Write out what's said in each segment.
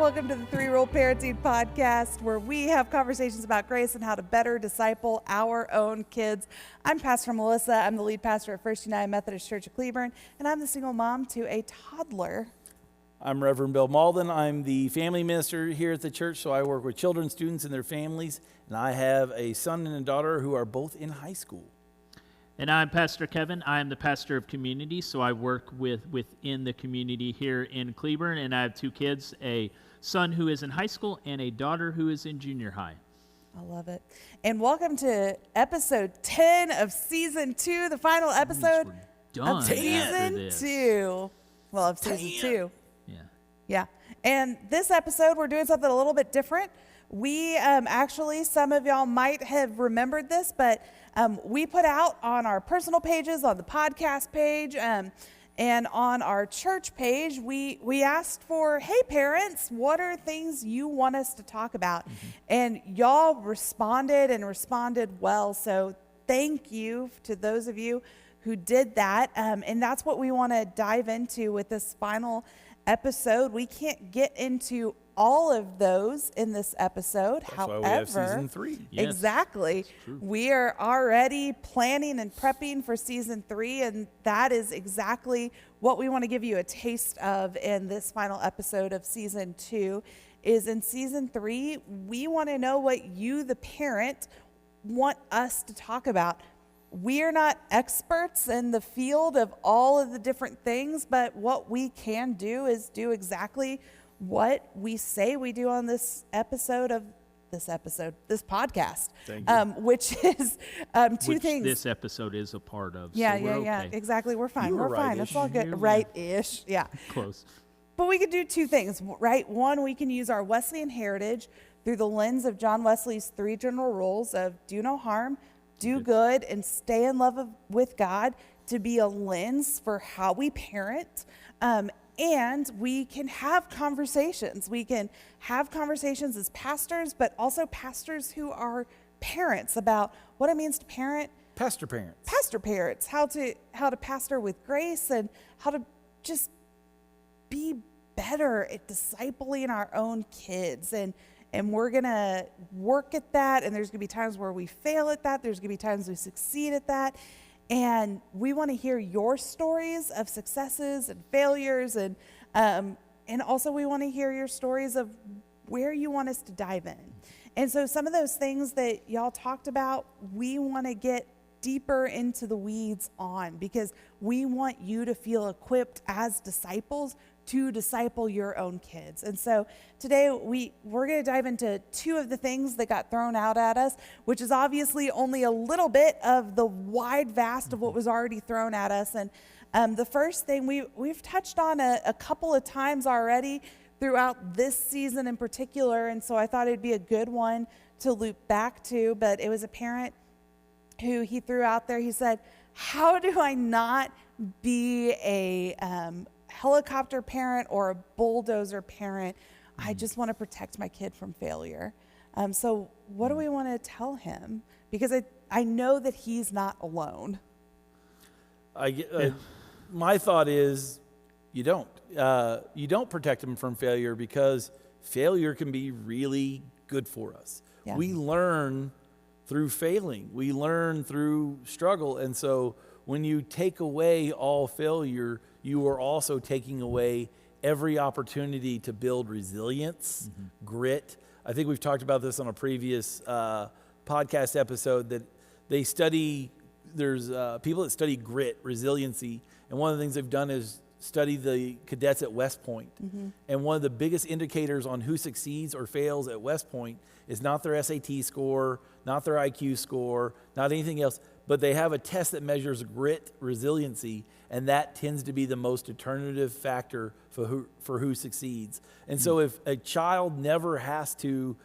Welcome to the 3-Rule Parenting Podcast, where we have conversations about grace and how to better disciple our own kids. I'm Pastor Melissa. I'm the lead pastor at First United Methodist Church of Cleburne, and I'm the single mom to a toddler. I'm Reverend Bill Malden. I'm the family minister here at the church, so I work with children, students, and their families, and I have a son and a daughter who are both in high school. And I'm Pastor Kevin. I'm the pastor of community, so I work within the community here in Cleburne, and I have two kids, a son who is in high school and a daughter who is in junior high. I love it. And welcome to episode 10 of season 2, the final episode of season 2. Well, of season 2. Yeah. And this episode, we're doing something a little bit different. We actually, some of y'all might have remembered this, but we put out on our personal pages, on the podcast page, and on our church page, we asked for, hey, parents, what are things you want us to talk about? Mm-hmm. And y'all responded and responded well. So thank you to those of you who did that. And that's what we want to dive into with this final episode. We can't get into all of those in this episode. That's why we have season 3. Yes, exactly. We are already planning and prepping for season 3, and that is exactly what we want to give you a taste of in this final episode of season 2. Is in season 3, we want to know what you, the parent, want us to talk about. We are not experts in the field of all of the different things, but what we can do is do exactly what we say we do on this podcast, which is two things. This episode is a part of. Yeah, so okay. Exactly. We're fine. We're fine. It's all good. Right-ish. Yeah. Close. But we can do two things, right? One, we can use our Wesleyan heritage through the lens of John Wesley's 3 general rules of do no harm, do good, and stay in love with God to be a lens for how we parent. And we can have conversations. We can have conversations as pastors, but also pastors who are parents about what it means to parent. Pastor parents. Pastor parents. How to pastor with grace and how to just be better at discipling our own kids. And we're going to work at that, and there's going to be times where we fail at that. There's going to be times we succeed at that. And we want to hear your stories of successes and failures, and also we want to hear your stories of where you want us to dive in. And so some of those things that y'all talked about, we want to get deeper into the weeds on, because we want you to feel equipped as disciples to disciple your own kids. And so today we're going to dive into 2 of the things that got thrown out at us, which is obviously only a little bit of the wide vast of what was already thrown at us. And the first thing we've touched on a couple of times already throughout this season in particular, and so I thought it'd be a good one to loop back to, but it was a parent who he threw out there. He said, how do I not be a helicopter parent or a bulldozer parent? I just want to protect my kid from failure. So what do we want to tell him? Because I know that he's not alone. My thought is you don't. You don't protect him from failure, because failure can be really good for us. Yeah. We learn through failing. We learn through struggle. And so when you take away all failure, you are also taking away every opportunity to build resilience, grit. I think we've talked about this on a previous podcast episode, that they study, there's people that study grit, resiliency, and one of the things they've done is study the cadets at West Point. And one of the biggest indicators on who succeeds or fails at West Point is not their SAT score, not their IQ score, not anything else, but they have a test that measures grit, resiliency, and that tends to be the most determinative factor for who succeeds. And so if a child never has to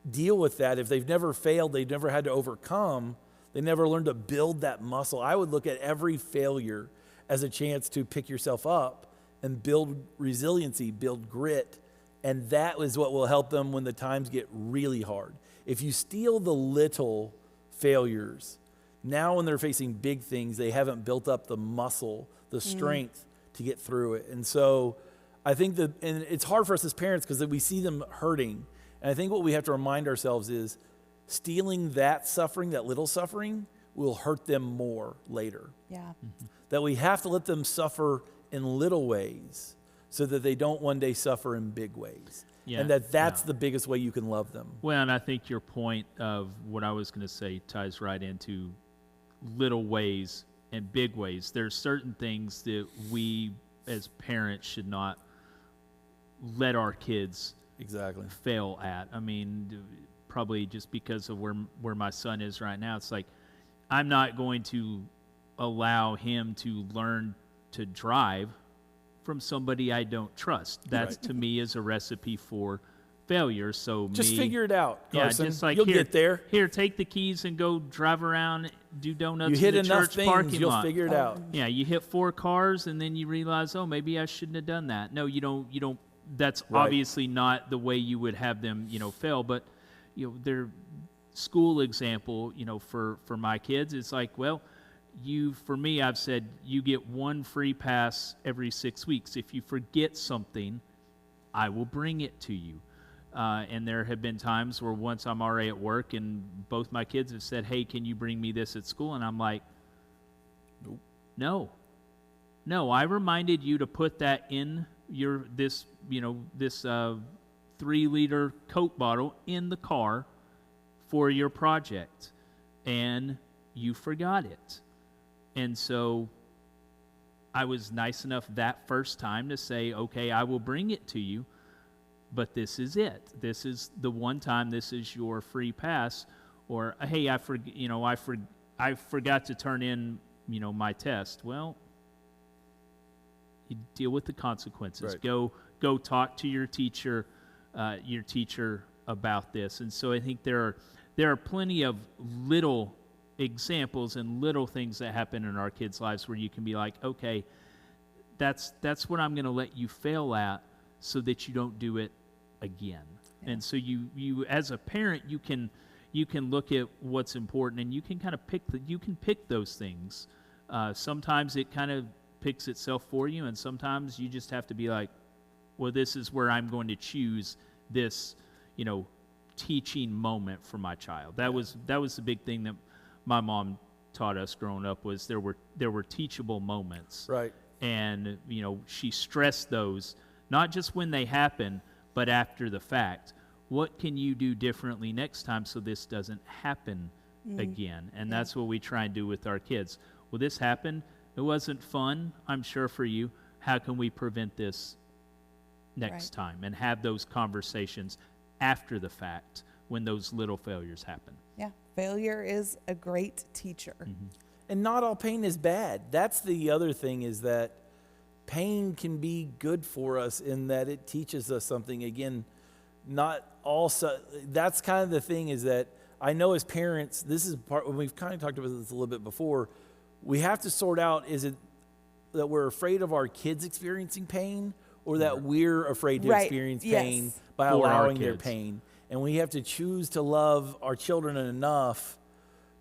deal with that, if they've never failed, they've never had to overcome, they never learned to build that muscle. I would look at every failure as a chance to pick yourself up and build resiliency, build grit, and that is what will help them when the times get really hard. If you steal the little failures, now when they're facing big things, they haven't built up the muscle, the strength to get through it. And so I think that, and it's hard for us as parents because we see them hurting. And I think what we have to remind ourselves is stealing that suffering, that little suffering, will hurt them more later. Yeah. Mm-hmm. That we have to let them suffer in little ways so that they don't one day suffer in big ways. Yeah, and that's the biggest way you can love them. Well, and I think your point of what I was going to say ties right into little ways and big ways. There's certain things that we as parents should not let our kids Exactly. fail at. I mean, probably just because of where my son is right now, it's like I'm not going to allow him to learn to drive from somebody I don't trust. That's to me is a recipe for failure. So just figure it out, Carson. Yeah, just like you'll get there. Here, take the keys and go drive around, do donuts You hit in the enough church things, parking you'll lot. figure it out. Yeah, you hit 4 cars and then you realize, oh, maybe I shouldn't have done that. No, you don't. That's obviously not the way you would have them, fail. But their school example, for my kids, it's like, well, for me, I've said you get 1 free pass every 6 weeks. If you forget something, I will bring it to you. And there have been times where once I'm already at work and both my kids have said, hey, can you bring me this at school? And I'm like, nope. No, I reminded you to put that in this 3-liter Coke bottle in the car for your project. And you forgot it. And so I was nice enough that first time to say, okay, I will bring it to you, but this is it. This is the one time, this is your free pass. Or, hey, I forgot to turn in, my test. Well, you deal with the consequences. Right. Go talk to your teacher about this. And so I think there are plenty of little examples and little things that happen in our kids' lives where you can be like, okay, that's what I'm going to let you fail at so that you don't do it again. Yeah. And so you as a parent, you can look at what's important and you can kind of pick those things. Sometimes it kind of picks itself for you, and sometimes you just have to be like, well, this is where I'm going to choose this, teaching moment for my child. That was the big thing that my mom taught us growing up, was there were teachable moments. Right. And, she stressed those, not just when they happen, but after the fact. What can you do differently next time so this doesn't happen again? And that's what we try and do with our kids. Well, this happened. It wasn't fun, I'm sure, for you. How can we prevent this next time? And have those conversations after the fact when those little failures happen. Yeah, failure is a great teacher. Mm-hmm. And not all pain is bad. That's the other thing, is that pain can be good for us in that it teaches us something. Again, not also, that's kind of the thing, is that I know as parents, this is part, when we've kind of talked about this a little bit before, we have to sort out, is it that we're afraid of our kids experiencing pain, or that we're afraid to experience pain by allowing their pain? And we have to choose to love our children enough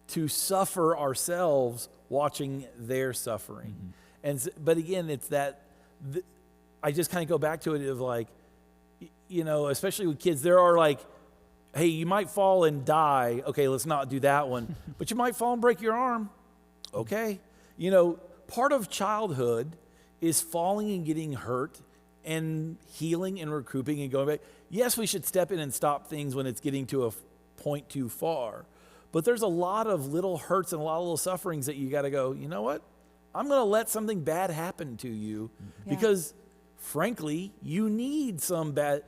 to suffer ourselves watching their suffering. But again, it's that, I just kind of go back to it of like, especially with kids, there are like, hey, you might fall and die. Okay, let's not do that one. But you might fall and break your arm. Okay. Part of childhood is falling and getting hurt and healing and recouping and going back. Yes, we should step in and stop things when it's getting to a point too far. But there's a lot of little hurts and a lot of little sufferings that you got to go, you know what? I'm going to let something bad happen to you because, frankly, you need some bad,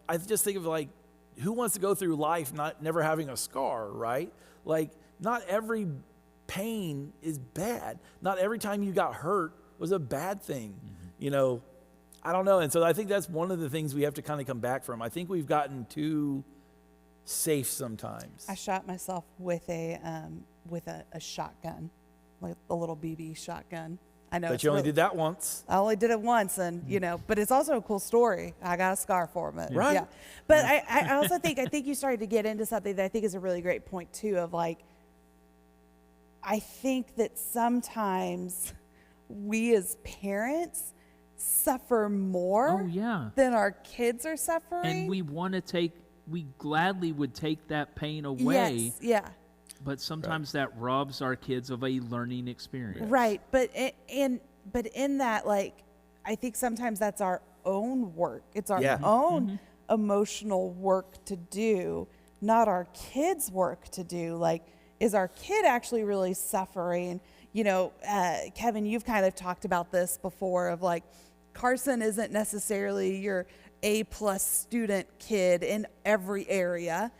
I just think of like, who wants to go through life never having a scar, right? Like, not every pain is bad. Not every time you got hurt was a bad thing, I don't know. And so I think that's one of the things we have to kind of come back from. I think we've gotten too safe sometimes. I shot myself with a shotgun, like a little BB shotgun. I know. But you only did that once. I only did it once, and but it's also a cool story. I got a scar from it. Right. Yeah. But I also think you started to get into something that I think is a really great point too, of like, I think that sometimes we as parents suffer more Oh, yeah. than our kids are suffering. And we gladly would take that pain away. Yes, yeah. But sometimes that robs our kids of a learning experience. Right, but in that, like, I think sometimes that's our own work. It's our own emotional work to do, not our kids' work to do. Like, is our kid actually really suffering? You know, Kevin, you've kind of talked about this before of like, Carson isn't necessarily your A+ student kid in every area.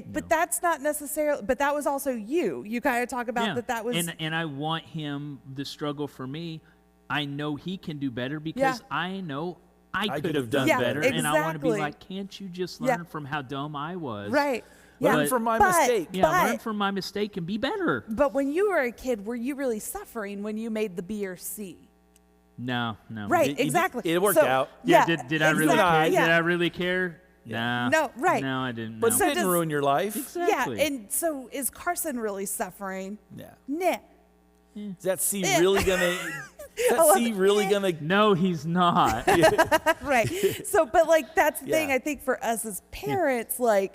But that's not necessarily, but that was also you. You kind of talk about that was. And I want him, the struggle for me, I know he can do better because I know I could have done better. Exactly. And I want to be like, can't you just learn from how dumb I was? Right. Learn from my mistake. Learn from my mistake and be better. But when you were a kid, were you really suffering when you made the B or C? No. Right, exactly. It worked out. Yeah, did I really care? Yeah. Did I really care? Yeah. No. No, right. No, I didn't. But no. it didn't ruin your life. Exactly. Yeah, and so is Carson really suffering? Yeah. Nah. Is that C really gonna? Is that C really gonna? No, he's not. Right. So, but like that's the thing Yeah. I think for us as parents, like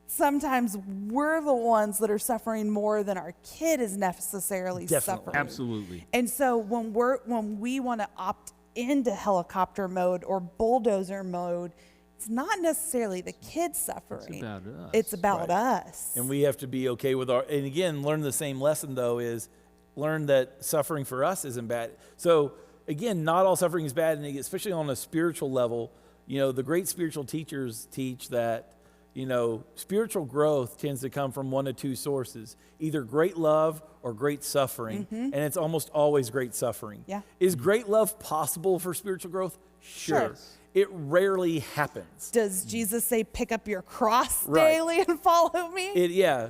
sometimes we're the ones that are suffering more than our kid is necessarily Definitely. suffering. Absolutely. And so when we want to opt into helicopter mode or bulldozer mode, it's not necessarily the kid suffering. It's about us. It's about us. And we have to be okay with our. And again, learn the same lesson though is learn that suffering for us isn't bad. So again, not all suffering is bad, and especially on a spiritual level. You know, the great spiritual teachers teach that, you know, spiritual growth tends to come from one of two sources, either great love or great suffering. And it's almost always great suffering. Yeah. Is great love possible for spiritual growth? Sure. It rarely happens. Does Jesus say, pick up your cross Right. daily and follow me?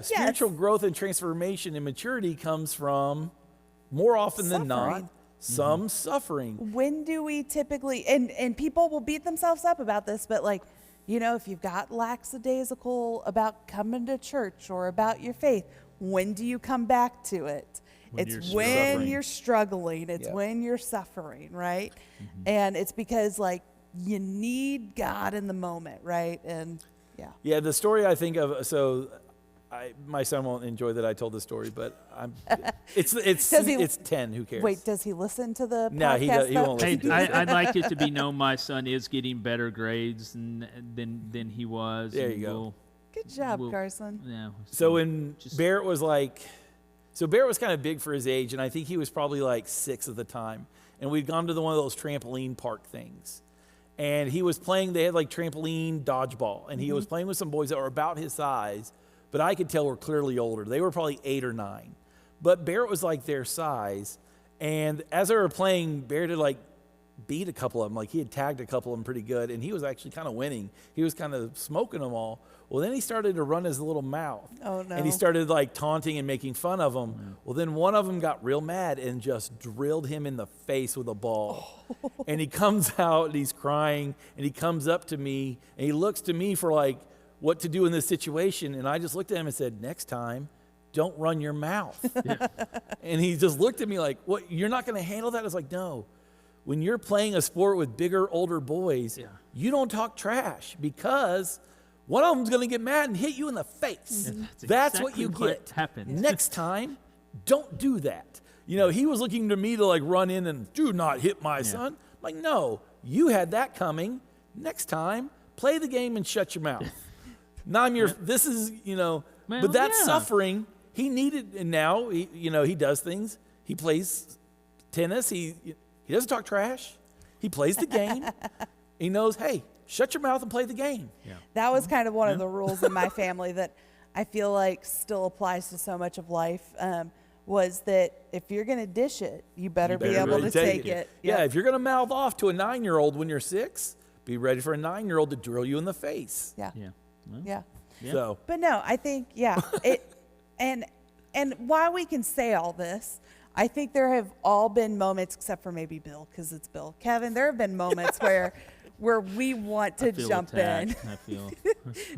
Spiritual growth and transformation and maturity comes from, more often than Suffering. not, some suffering. When do we typically, and people will beat themselves up about this, but like, you know, if you've got lackadaisical about coming to church or about your faith, when do you come back to it? It's when suffering. you're struggling. It's when you're suffering, right? And it's because like you need God in the moment, right? And Yeah, the story I think of, so my son won't enjoy that I told the story, but it's 10, who cares? Wait, does he listen to the podcast? No, he won't Hey, listen. I'd like it to be known my son is getting better grades than he was. There and you go. Good job, Carson. Yeah. So when Barrett was Barrett was kind of big for his age, and I think he was probably like 6 at the time. And we'd gone to one of those trampoline park things. And he was playing, they had like trampoline dodgeball. And he was playing with some boys that were about his size, but I could tell were clearly older. They were probably 8 or 9. But Barrett was like their size. And as they were playing, Barrett had like beat a couple of them. Like he had tagged a couple of them pretty good. And he was actually kind of winning. He was kind of smoking them all. Well, then he started to run his little mouth. Oh, no. And he started like taunting and making fun of them. Well, then one of them got real mad and just drilled him in the face with a ball. And he comes out and he's crying and he comes up to me and he looks to me for like what to do in this situation. And I just looked at him and said, next time, don't run your mouth. And he just looked at me like, what, you're not going to handle that? I was like, no. When you're playing a sport with bigger, older boys, you don't talk trash because one of them's going to get mad and hit you in the face. Yeah, that's what you get. Happens. Next time, don't do that. You know, he was looking to me to like run in and do not hit my son. I'm like, no, you had that coming. Next time, play the game and shut your mouth. Now this is, you know, Well, but that's yeah. suffering. He needed, and now, he does things. He plays tennis. He doesn't talk trash. He plays the game. He knows, hey, shut your mouth and play the game. Yeah. That was kind of one of the rules in my family that I feel like still applies to so much of life, was that if you're going to dish it, you better be able to take it. Yeah, if you're going to mouth off to a 9-year-old when you're 6, be ready for a 9-year-old to drill you in the face. Yeah. Yeah. Well, Yeah. Yeah. So, But no, I think, and while we can say all this, I think there have all been moments, except for maybe Bill, because it's Bill. Kevin, there have been moments where we want to feel jump in. attacked. I feel.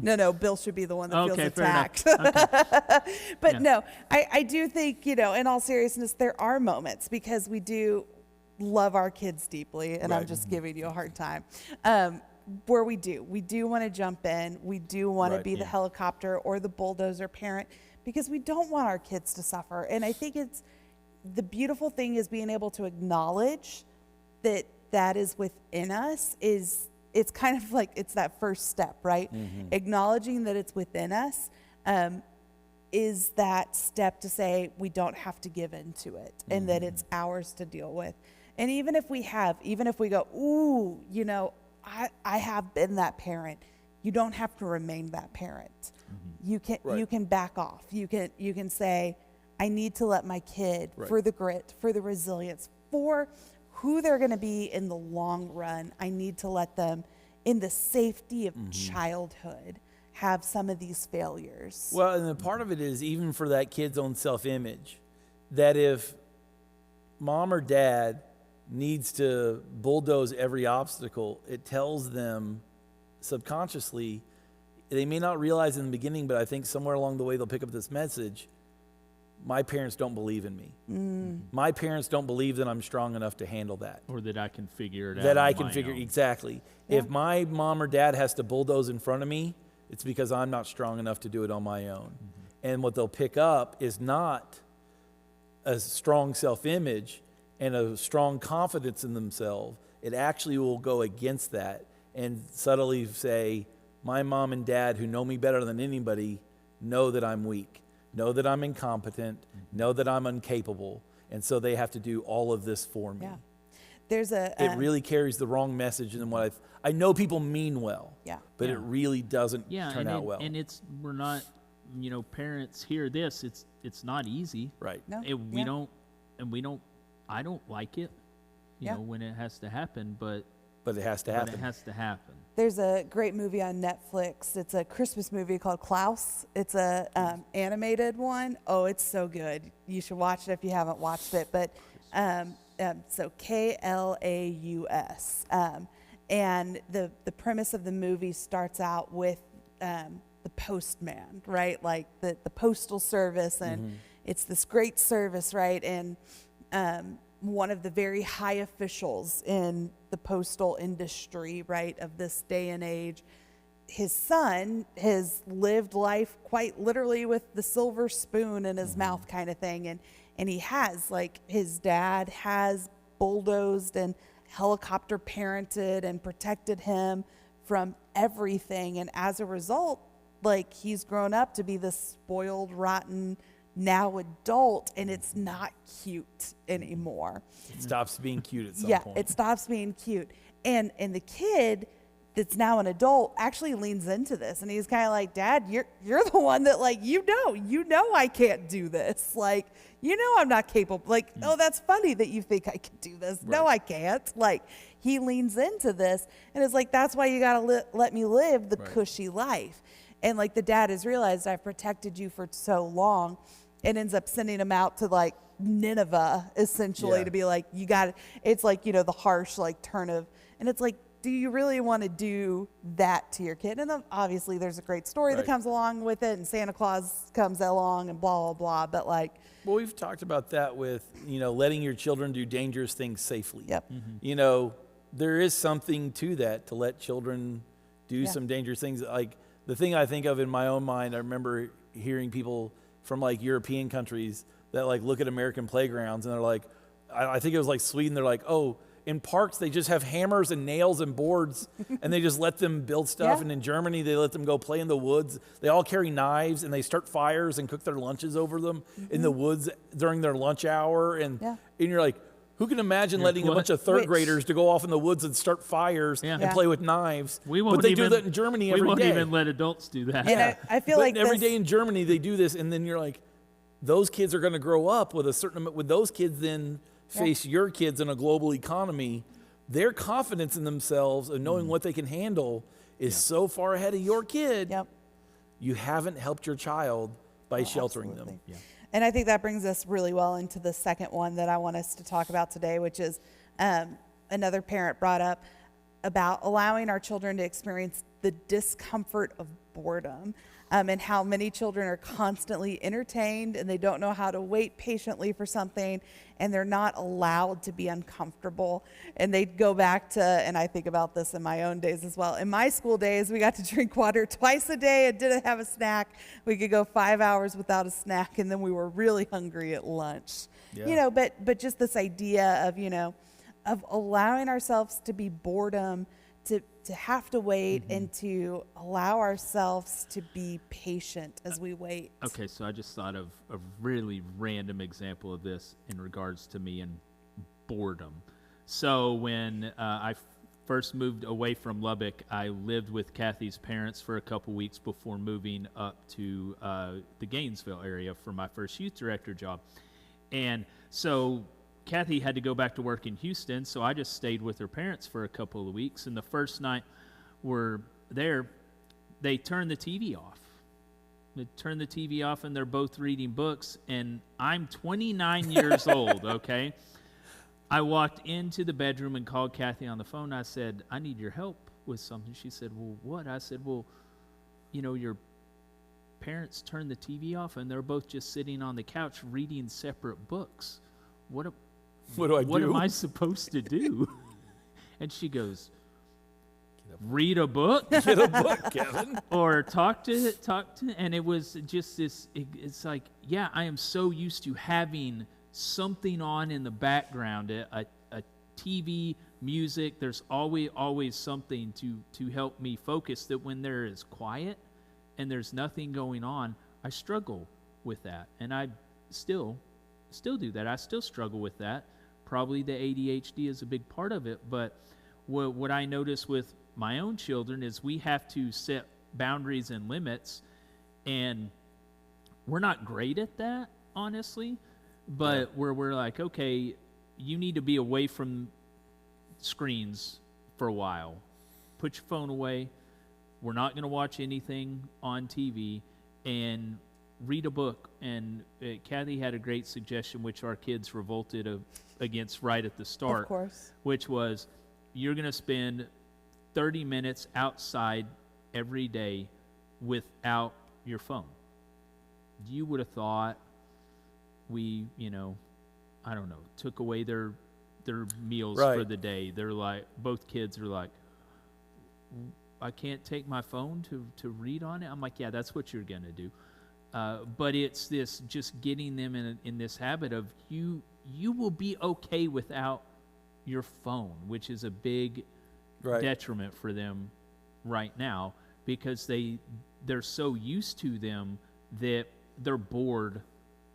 No, Bill should be the one that Okay, feels fair enough. attacked. But Yeah. no, I do think, in all seriousness, there are moments because we do love our kids deeply, and I'm Right. just giving you a hard time. Where we do want to jump in. We do want to Right, be the helicopter or the bulldozer parent because we don't want our kids to suffer. And I think the beautiful thing is being able to acknowledge that is within us. It's kind of like it's that first step, right? Acknowledging that it's within us is that step to say we don't have to give in to it and that it's ours to deal with. And even if we go, ooh, I have been that parent, you don't have to remain that parent. You can back off. You can say, I need to let my kid, for the grit, for the resilience, for who they're going to be in the long run, I need to let them, in the safety of childhood, have some of these failures. Well, and the part of it is even for that kid's own self-image, that if mom or dad needs to bulldoze every obstacle, it tells them subconsciously, they may not realize in the beginning, but I think somewhere along the way they'll pick up this message, my parents don't believe in me. My parents don't believe that I'm strong enough to handle that. Or that I can figure it out. That I on can my figure, own. exactly. Yeah. If my mom or dad has to bulldoze in front of me, it's because I'm not strong enough to do it on my own. And what they'll pick up is not a strong self-image and a strong confidence in themselves. It actually will go against that and subtly say, my mom and dad, who know me better than anybody, know that I'm weak, know that I'm incompetent, know that I'm incapable, and so they have to do all of this for me. Yeah. There's It really carries the wrong message than what I know people mean well, but Yeah. it really doesn't turn out well. And we're not, parents hear this. It's not easy. Right. No. I don't like it, when it has to happen, but it has to but happen. it has to happen. There's a great movie on Netflix. It's a Christmas movie called Klaus. It's a animated one. Oh, it's so good. You should watch it if you haven't watched it. But so Klaus. And the premise of the movie starts out with the postman, right? Like the postal service, and it's this great service, right? And one of the very high officials in the postal industry, right, of this day and age, his son has lived life quite literally with the silver spoon in his mouth kind of thing. And he has, like, his dad has bulldozed and helicopter parented and protected him from everything. And as a result, like, he's grown up to be this spoiled, rotten, now adult, and it's not cute anymore. It stops being cute at some point. It stops being cute. And the kid that's now an adult actually leans into this, and he's kind of like, Dad, you're the one that, like, you know I can't do this. Like, I'm not capable. Like, oh, that's funny that you think I can do this. No, I can't. Like, he leans into this, and it's like, that's why you got to let me live the cushy life. And, like, the dad has realized, I've protected you for so long, and ends up sending him out to, like, Nineveh, essentially, to be like, you got it. It's like, the harsh, like, turn of, and it's like, do you really want to do that to your kid? And then obviously there's a great story that comes along with it, and Santa Claus comes along and blah, blah, blah. But, like, well, we've talked about that with, letting your children do dangerous things safely. Yep. There is something to that, to let children do some dangerous things. Like, the thing I think of in my own mind, I remember hearing people from, like, European countries that, like, look at American playgrounds and they're like, I think it was like Sweden, they're like, oh, in parks they just have hammers and nails and boards and they just let them build stuff. And in Germany they let them go play in the woods. They all carry knives and they start fires and cook their lunches over them in the woods during their lunch hour. And you're like, who can imagine letting a bunch of third graders to go off in the woods and start fires and play with knives? But they do that in Germany every day. We won't even let adults do that. And I feel like every day in Germany they do this, and then you're like, those kids are going to grow up with a certain amount. When those kids then face your kids in a global economy, their confidence in themselves and knowing what they can handle is so far ahead of your kid. You haven't helped your child by sheltering them. And I think that brings us really well into the second one that I want us to talk about today, which is another parent brought up about allowing our children to experience the discomfort of boredom. and how many children are constantly entertained and they don't know how to wait patiently for something, and they're not allowed to be uncomfortable. And they go back to, and I think about this in my own days as well. In my school days, we got to drink water twice a day and didn't have a snack. We could go 5 hours without a snack, and then we were really hungry at lunch. Yeah. But just this idea of, of allowing ourselves to be boredom, to have to wait, and to allow ourselves to be patient as we wait. Okay, so I just thought of a really random example of this in regards to me and boredom. So when I first moved away from Lubbock, I lived with Kathy's parents for a couple weeks before moving up to the Gainesville area for my first youth director job. And so Kathy had to go back to work in Houston, so I just stayed with her parents for a couple of weeks. And the first night we're there, they turned the TV off. They turned the TV off, and they're both reading books. And I'm 29 years old, okay? I walked into the bedroom and called Kathy on the phone. I said, I need your help with something. She said, well, what? I said, well, your parents turned the TV off, and they're both just sitting on the couch reading separate books. What do I do? What am I supposed to do? And she goes, read a book? Get a book, Kevin. Or talk to, and it was just this, it's like, yeah, I am so used to having something on in the background, a TV, music. There's always something to help me focus, that when there is quiet and there's nothing going on, I struggle with that. And I still do that. I still struggle with that. Probably the ADHD is a big part of it, but what I notice with my own children is we have to set boundaries and limits, and we're not great at that, honestly, but we're like, okay, you need to be away from screens for a while. Put your phone away. We're not going to watch anything on TV, and read a book. And Kathy had a great suggestion, which our kids revolted against right at the start. Of course. Which was, you're going to spend 30 minutes outside every day without your phone. You would have thought we, I don't know, took away their meals for the day. They're like, both kids are like, I can't take my phone to read on it. I'm like, yeah, that's what you're going to do. But it's this, just getting them in this habit of you will be okay without your phone, which is a big detriment for them right now, because they're so used to them that they're bored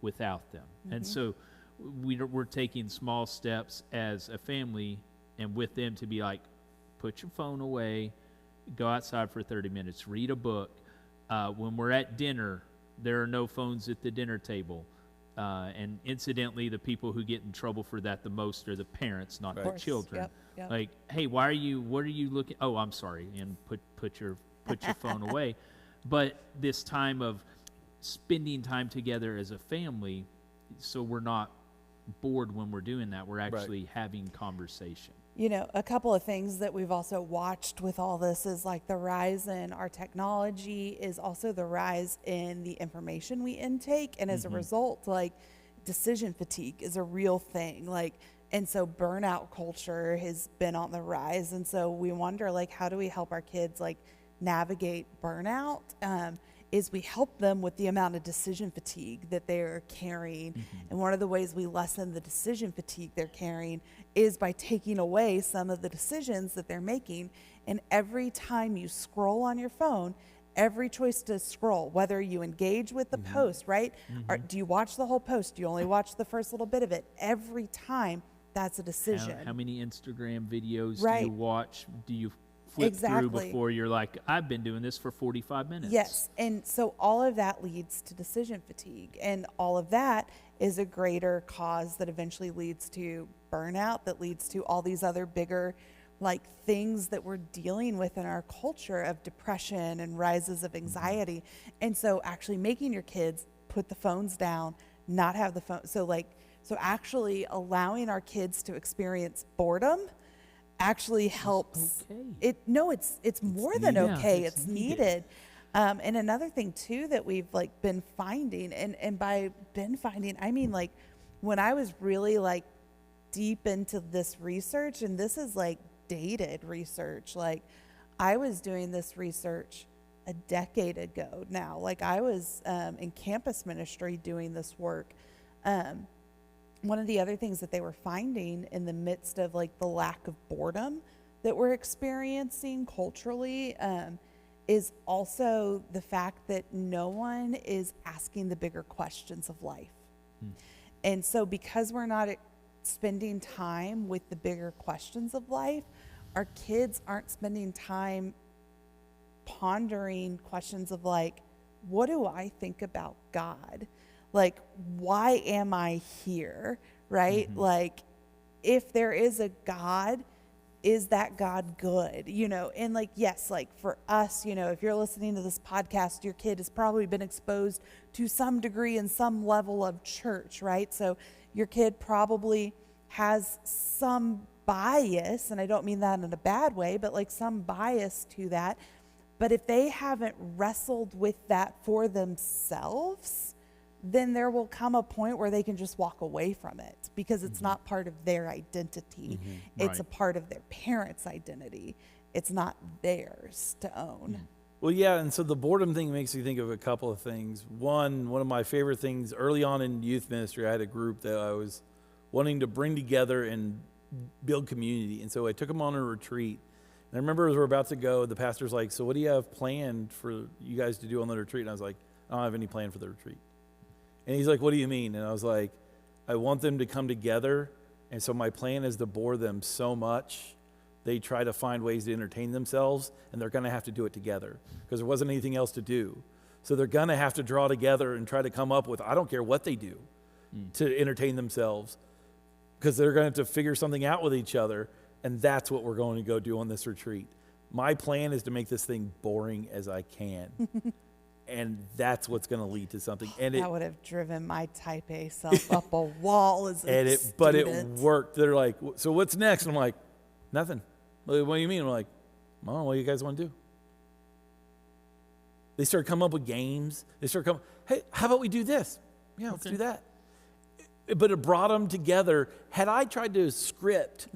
without them. And so we're taking small steps as a family and with them to be like, put your phone away, go outside for 30 minutes, read a book. When we're at dinner, there are no phones at the dinner table. And incidentally, the people who get in trouble for that the most are the parents, not the children. Yep. Like, hey, what are you looking? Oh, I'm sorry, and put your phone away. But this time of spending time together as a family, so we're not bored when we're doing that. We're actually having conversation. A couple of things that we've also watched with all this is like the rise in our technology is also the rise in the information we intake. And as a result, like, decision fatigue is a real thing. And so burnout culture has been on the rise. And so we wonder, like, how do we help our kids, like, navigate burnout? Is we help them with the amount of decision fatigue that they're carrying. And one of the ways we lessen the decision fatigue they're carrying is by taking away some of the decisions that they're making. And every time you scroll on your phone, every choice to scroll, whether you engage with the post, right? Or do you watch the whole post? Do you only watch the first little bit of it? Every time, that's a decision. How many Instagram videos do Right. you watch? Do you flip through Exactly. before you're like, I've been doing this for 45 minutes? Yes, and so all of that leads to decision fatigue, and all of that is a greater cause that eventually leads to burnout, that leads to all these other bigger, like, things that we're dealing with in our culture of depression and rises of anxiety. And so actually making your kids put the phones down, not have the phone, so actually allowing our kids to experience boredom actually helps. okay. It's more than needed. okay. Yeah, It's it's needed. needed. And another thing too that we've like been finding, and by been finding, I mean like when I was really like deep into this research, and this is like dated research, like I was doing this research a decade ago now. Like I was in campus ministry doing this work. One of the other things that they were finding in the midst of like the lack of boredom that we're experiencing culturally is also the fact that no one is asking the bigger questions of life. And so because we're not spending time with the bigger questions of life, our kids aren't spending time pondering questions of like, what do I think about God? Like, why am I here? Right? Like, if there is a God, is that God good? You know, and like, yes, like for us, you know, if you're listening to this podcast, your kid has probably been exposed to some degree in some level of church, right? So your kid probably has some bias, and I don't mean that in a bad way, but like some bias to that. But if they haven't wrestled with that for themselves, then there will come a point where they can just walk away from it because it's not part of their identity. It's a part of their parents' identity. It's not theirs to own. Well, yeah, and so the boredom thing makes me think of a couple of things. One of my favorite things early on in youth ministry, I had a group that I was wanting to bring together and build community. And so I took them on a retreat. And I remember as we're about to go, the pastor's like, so what do you have planned for you guys to do on the retreat? And I was like, I don't have any plan for the retreat. And he's like, what do you mean? And I was like, I want them to come together. And so my plan is to bore them so much, they try to find ways to entertain themselves, and they're going to have to do it together because there wasn't anything else to do. So they're going to have to draw together and try to come up with, I don't care what they do to entertain themselves, because they're going to have to figure something out with each other. And that's what we're going to go do on this retreat. My plan is to make this thing boring as I can. And that's what's going to lead to something. And that would have driven my type A self up a wall as a student. But it worked. They're like, so what's next? And I'm like, nothing. What do you mean? I'm like, Mom, what do you guys want to do? They start coming up with games. They start coming, hey, how about we do this? Yeah, let's do that. But it brought them together. Had I tried to script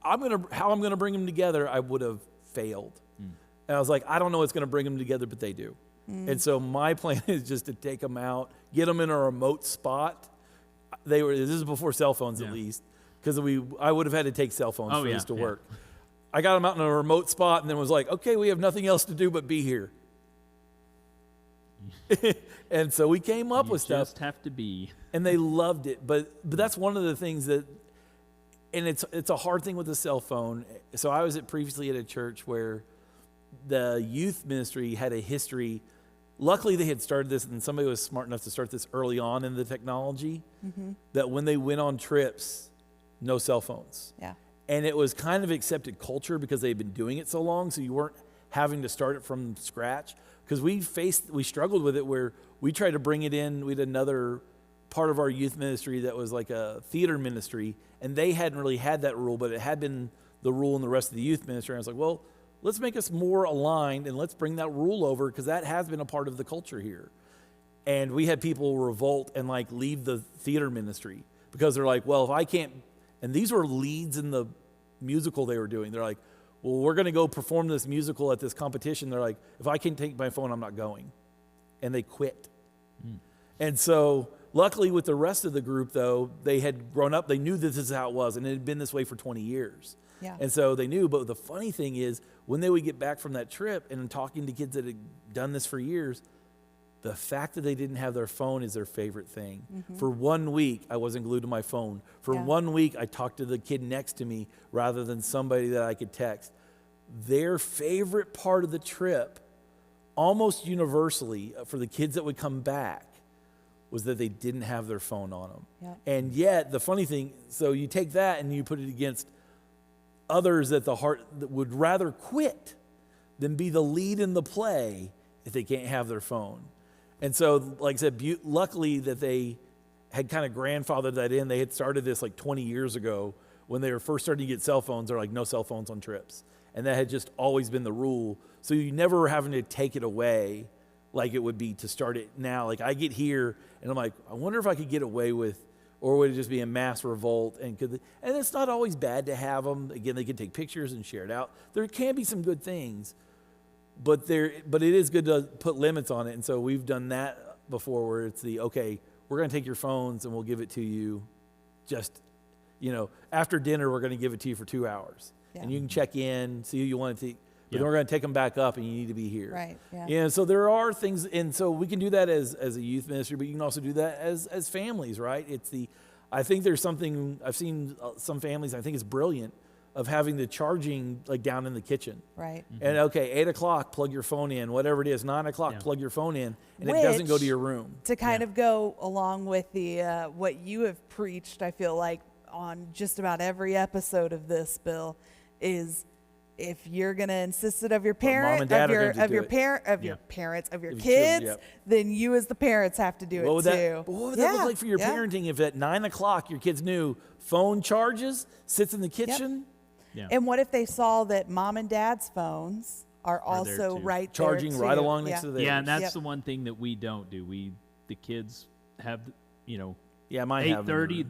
how I'm gonna bring them together, I would have failed. And I was like, I don't know what's gonna bring them together, but they do. And so my plan is just to take them out, get them in a remote spot. This is before cell phones at least, because I would have had to take cell phones for this to work. I got them out in a remote spot and then was like, okay, we have nothing else to do but be here. And so we came up with stuff. Just have to be. And they loved it. But that's one of the things that, and it's a hard thing with the cell phone. So I was previously at a church where the youth ministry had a history. Luckily, they had started this, and somebody was smart enough to start this early on in the technology, that when they went on trips, no cell phones. Yeah. And it was kind of accepted culture because they'd been doing it so long, so you weren't having to start it from scratch. Because we struggled with it where we tried to bring it in. We had another part of our youth ministry that was like a theater ministry, and they hadn't really had that rule, but it had been the rule in the rest of the youth ministry. And I was like, well, let's make us more aligned and let's bring that rule over because that has been a part of the culture here. And we had people revolt and like leave the theater ministry because they're like, well, if I can't, and these were leads in the musical they were doing. They're like, well, we're going to go perform this musical at this competition. They're like, if I can't take my phone, I'm not going. And they quit. And so luckily with the rest of the group, though, they had grown up. They knew this is how it was, and it had been this way for 20 years. Yeah. And so they knew. But the funny thing is, when they would get back from that trip and talking to kids that had done this for years, the fact that they didn't have their phone is their favorite thing. For 1 week, I wasn't glued to my phone. For 1 week, I talked to the kid next to me rather than somebody that I could text. Their favorite part of the trip, almost universally, for the kids that would come back, was that they didn't have their phone on them. Yeah. And yet, the funny thing, so you take that and you put it against others that that would rather quit than be the lead in the play if they can't have their phone. And so, like I said, luckily that they had kind of grandfathered that in. They had started this like 20 years ago when they were first starting to get cell phones. They're like, no cell phones on trips. And that had just always been the rule. So you never were having to take it away like it would be to start it now. Like I get here and I'm like, I wonder if I could get away with, or would it just be a mass revolt? And it's not always bad to have them. Again, they can take pictures and share it out. There can be some good things, but it is good to put limits on it. And so we've done that before, where it's okay, we're going to take your phones and we'll give it to you just, after dinner, we're going to give it to you for 2 hours. Yeah. And you can check in, see who you want to take. But then we're going to take them back up, and you need to be here. Right. Yeah. Yeah. So there are things, and so we can do that as a youth ministry, but you can also do that as families, right? I think there's something I've seen some families. I think it's brilliant of having the charging like down in the kitchen. Right. Mm-hmm. And 8:00, plug your phone in. Whatever it is, 9:00, plug your phone in, and it doesn't go to your room. To kind of go along with the what you have preached, I feel like on just about every episode of this, Bill, is. If you're going to insist it of your parent, of your parents, of your kids, then you as the parents have to do it too. What would that look like for your parenting if at 9:00 your kids knew phone charges, sits in the kitchen? Yep. And what if they saw that mom and dad's phones are also right there charging right along next to theirs? Yeah, and that's the one thing that we don't do. The kids have, mine 8:30.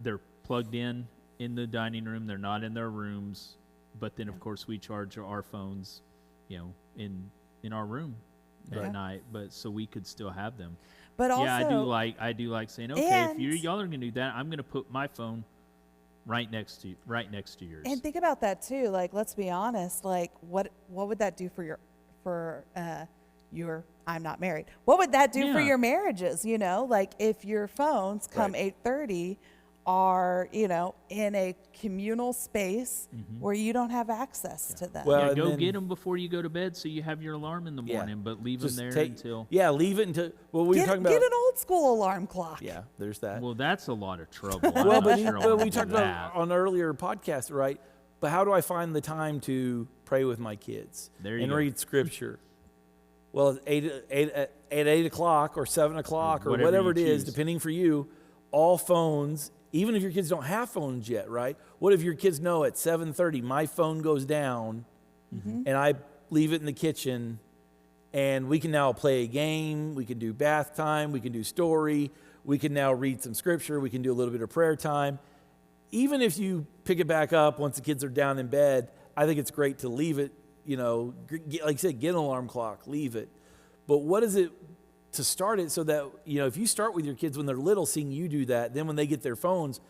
They're plugged in the dining room. They're not in their rooms. But then, of course, we charge our phones, in our room at night. But so we could still have them. But also, I do like saying, okay, if y'all are gonna do that, I'm gonna put my phone right next to yours. And think about that too. Like, let's be honest. Like, what would that do for your? I'm not married. What would that do for your marriages? Like if your phones come 8:30. Are in a communal space where you don't have access to them. Well, go get them before you go to bed, so you have your alarm in the morning. But leave them there until. Yeah, leave it until. Well, we were talking about. Get an old school alarm clock. Yeah, there's that. Well, that's a lot of trouble. We talked about on an earlier podcast, right? But how do I find the time to pray with my kids and read scripture? Well, at 8 o'clock or 7 o'clock or whatever it is, depending for you, all phones. Even if your kids don't have phones yet, right? What if your kids know at 7:30 my phone goes down and I leave it in the kitchen and we can now play a game, we can do bath time, we can do story, we can now read some scripture, we can do a little bit of prayer time. Even if you pick it back up once the kids are down in bed, I think it's great to leave it, like I said, get an alarm clock, leave it. But what is it to start it so that, if you start with your kids when they're little, seeing you do that, then when they get their phones,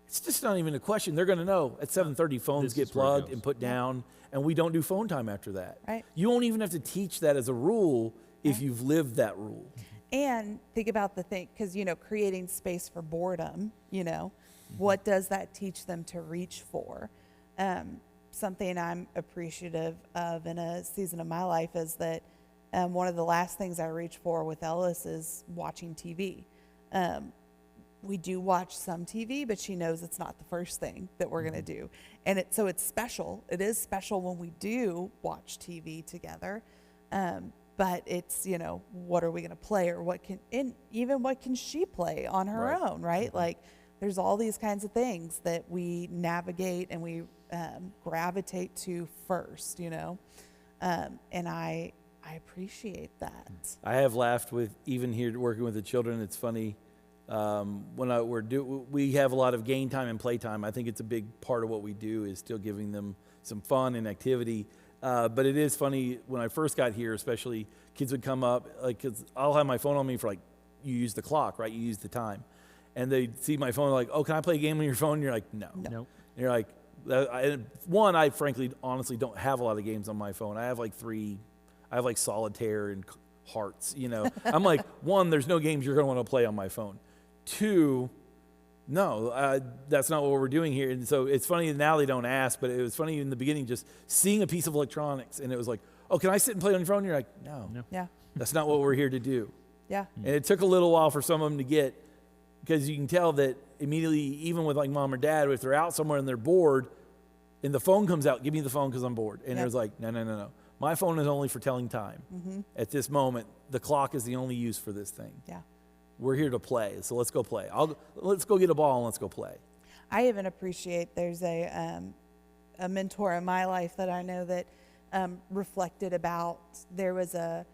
it's just not even a question. They're going to know at 7:30 phones get plugged and put down, and we don't do phone time after that. Right. You won't even have to teach that as a rule if you've lived that rule. And think about the thing, because, creating space for boredom, what does that teach them to reach for? Something I'm appreciative of in a season of my life is that one of the last things I reach for with Ellis is watching TV. We do watch some TV, but she knows it's not the first thing that we're going to do. And so it's special. It is special when we do watch TV together. But it's, what are we going to play, or what can she play on her own, right? Like there's all these kinds of things that we navigate and we gravitate to first, and I appreciate that. I have laughed with, even here working with the children, it's funny, we have a lot of game time and play time. I think it's a big part of what we do is still giving them some fun and activity. But it is funny, when I first got here, especially, kids would come up, like, 'cause I'll have my phone on me for like, you use the clock, right? You use the time. And they see my phone, like, oh, can I play a game on your phone? And you're like, no. Nope. And you're like, I frankly, honestly don't have a lot of games on my phone. I have like 3. I have like solitaire and hearts, I'm like, 1, there's no games you're going to want to play on my phone. 2, no, that's not what we're doing here. And so it's funny now they don't ask, but it was funny in the beginning just seeing a piece of electronics, and it was like, oh, can I sit and play on your phone? And you're like, no. Yeah. That's not what we're here to do. Yeah. And it took a little while for some of them to get, because you can tell that immediately, even with like mom or dad, if they're out somewhere and they're bored, and the phone comes out, give me the phone because I'm bored. And it was like, no. My phone is only for telling time. At this moment, the clock is the only use for this thing. Yeah. We're here to play, so let's go play. Let's go get a ball and let's go play. I even appreciate there's a mentor in my life that I know that reflected about, there was a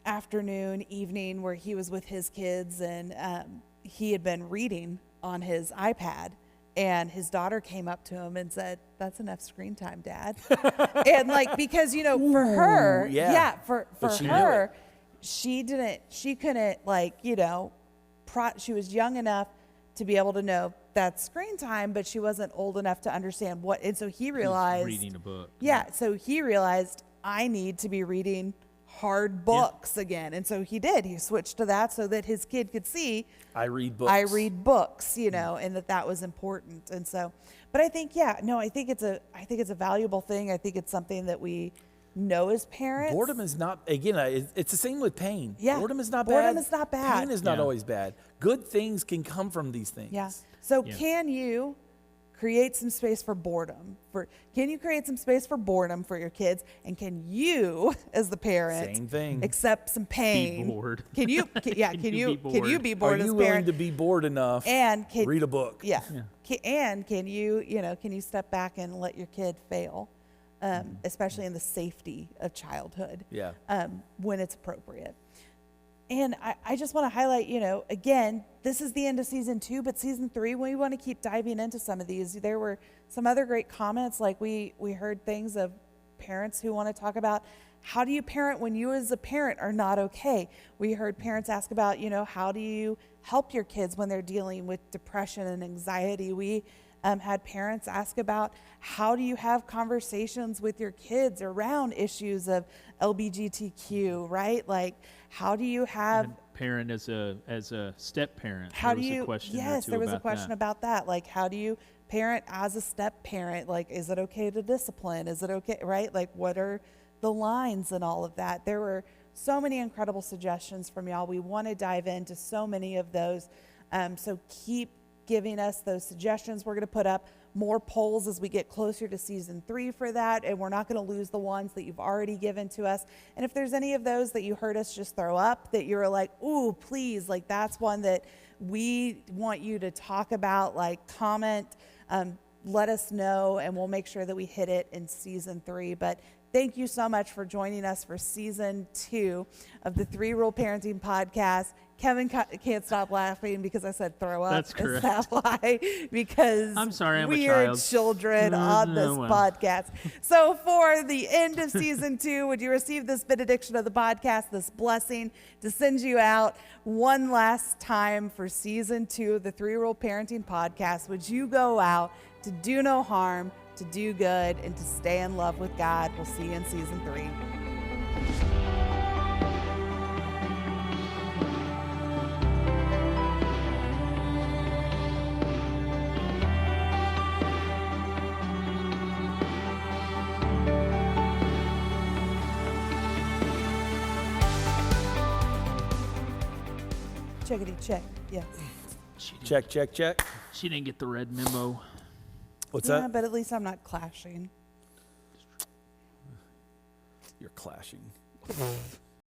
afternoon, evening where he was with his kids, and he had been reading on his iPad. And his daughter came up to him and said, "That's enough screen time, Dad." And like, because, you know, for her, for her, she couldn't like, you know, she was young enough to be able to know that's screen time, but she wasn't old enough to understand what. And so he realized, reading a book. Yeah. So he realized, I need to be reading hard books again. And so he did. He switched to that so that his kid could see, I read books, you know, and that was important. And so, but I think, I think it's a valuable thing. I think it's something that we know as parents. Boredom is not, again, it's the same with pain. Yeah. Boredom is not bad. Boredom is not bad. Pain is not always bad. Good things can come from these things. Yeah. So can you create some space for boredom? Can you create some space for boredom for your kids? And can you, as the parent, same thing, accept some pain? Be bored. Can you? Can you be bored as a parent? Are you willing to be bored enough? And read a book. Yeah. And can you, can you step back and let your kid fail, especially in the safety of childhood? Yeah. When it's appropriate. And I just want to highlight, again, this is the end of season 2, but season 3, we want to keep diving into some of these. There were some other great comments, like we heard things of parents who want to talk about, how do you parent when you as a parent are not okay? We heard parents ask about, how do you help your kids when they're dealing with depression and anxiety? We had parents ask about, how do you have conversations with your kids around issues of LGBTQ, right? Like, how do you have... And parent as a step parent. How do you... Yes, there was a question about that. Like, how do you parent as a step parent? Like, is it okay to discipline? Is it okay, right? Like, what are the lines and all of that? There were so many incredible suggestions from y'all. We want to dive into so many of those. So keep giving us those suggestions. We're going to put up more polls as we get closer to season 3 for that, and we're not going to lose the ones that you've already given to us. And if there's any of those that you heard us just throw up that you're like, ooh, please, like that's one that we want you to talk about, like comment, let us know, and we'll make sure that we hit it in season 3. But thank you so much for joining us for season 2 of the 3 Rule Parenting Podcast. Kevin can't stop laughing because I said throw up. That's correct. Is that why? Because I'm sorry, I'm we a are child. children on this podcast. So for the end of season 2, would you receive this benediction of the podcast, this blessing to send you out one last time for season 2 of the 3 Rule Parenting Podcast? Would you go out to do no harm, to do good, and to stay in love with God? We'll see you in season 3. Checkity check. Yeah. Check. She didn't get the red memo. What's Yeah, that? but at least I'm not clashing. You're clashing.